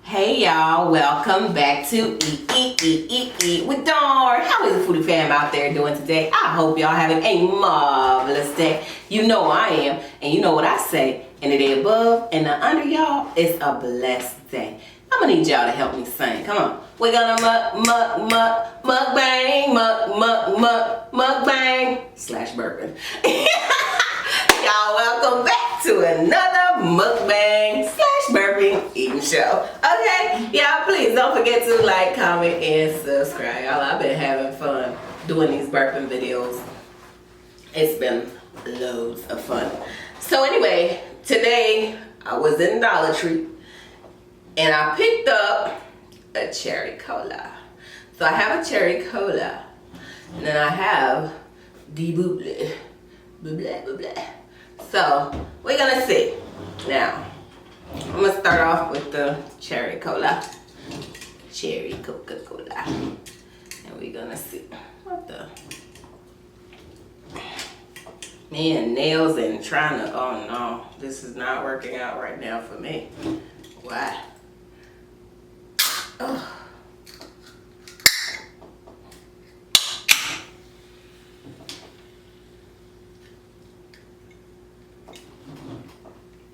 Hey y'all, welcome back to Eat with Dawn. How is the foodie fam out there doing today? I hope y'all having a marvelous day. You know I am, and you know what I say. And the day above and the under y'all, it's a blessed day. I'm gonna need y'all to help me sing. Come on. We're gonna mukbang / burping. Y'all welcome back to another mukbang / burping eating show. Okay, y'all please don't forget to like, comment, and subscribe. Y'all, I've been having fun doing these burping videos. It's been loads of fun. So anyway, today I was in Dollar Tree and I picked up a cherry cola. So I have a cherry cola and then I have the bubbly. So we're gonna see. Now, I'm gonna start off with the cherry cola. Cherry Coca-Cola. And we're gonna see. What the? Man, nails and trying to, oh no. This is not working out right now for me. Why? Oh.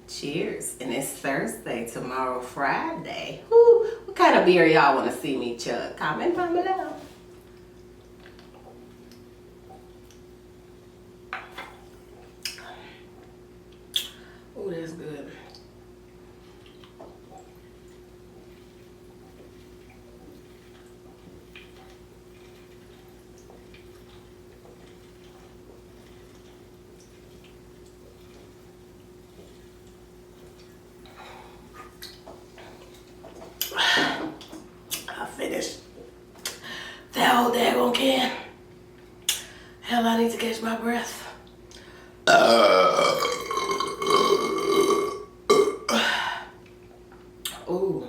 Cheers. And it's Thursday, tomorrow Friday. Woo. What kind of beer y'all want to see me chug? Comment down below. Oh, that's good. I finished that whole daggone can. Hell, I need to catch my breath. Ooh.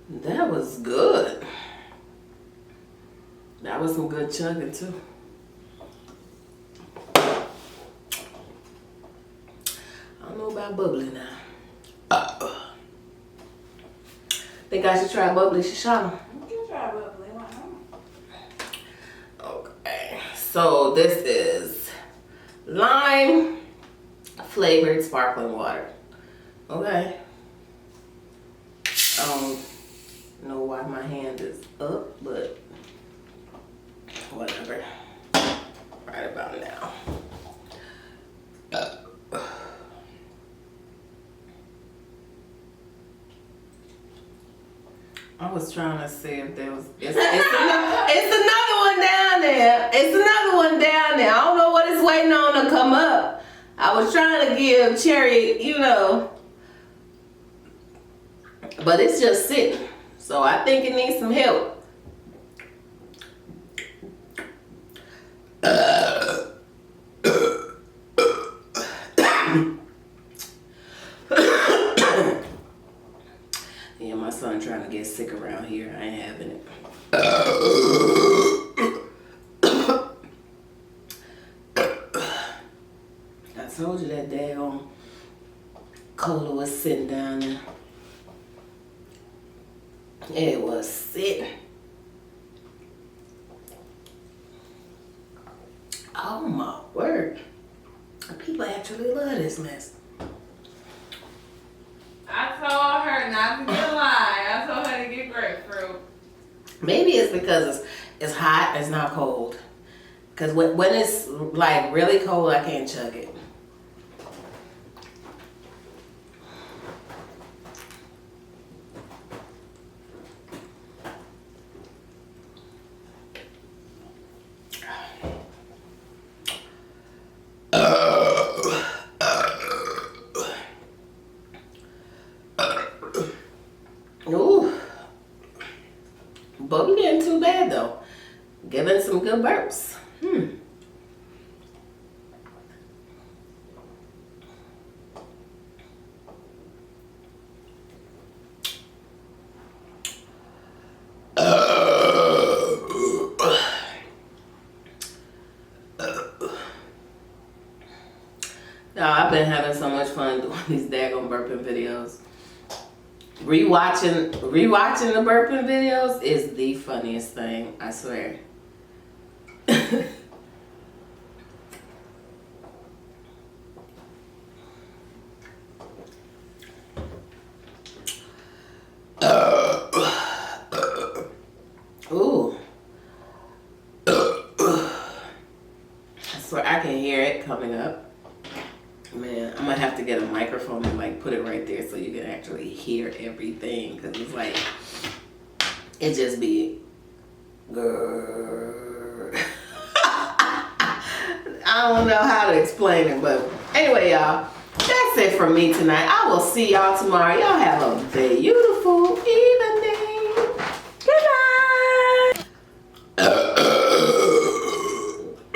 That was good. That was some good chugging too. I don't know about bubbly now. Think I should try bubbly, Shoshana? You can try bubbly. Why not? Okay. So this is lime flavored sparkling water. Okay. I don't know why my hand is up, but whatever. Right about now. I was trying to see if there was. It's another one down there. It's another one down there. I don't know what it's waiting on to come up. I was trying to give Cherry, you know, but it's just sitting. So I think it needs some help. Yeah, my son trying to get sick around here. I ain't having it. I told you that daggone cola was sitting down there. It was sitting. Oh my word. People actually love this mess. I told her not to get lime. I told her to get grapefruit. Maybe it's because it's hot, it's not cold. Because when it's like really cold, I can't chug it. Ooh. Bubbly ain't too bad though. Giving some good burps. No, I've been having so much fun doing these daggone burping videos. Rewatching the burping videos is the funniest thing, I swear. Ooh. I swear I can hear it coming up. Man, I'm gonna have to get a microphone and like put it right there so you can actually hear everything, because it's like it just be grrr. I don't know how to explain it, but anyway, y'all, that's it from me tonight. I will see y'all tomorrow. Y'all have a beautiful evening.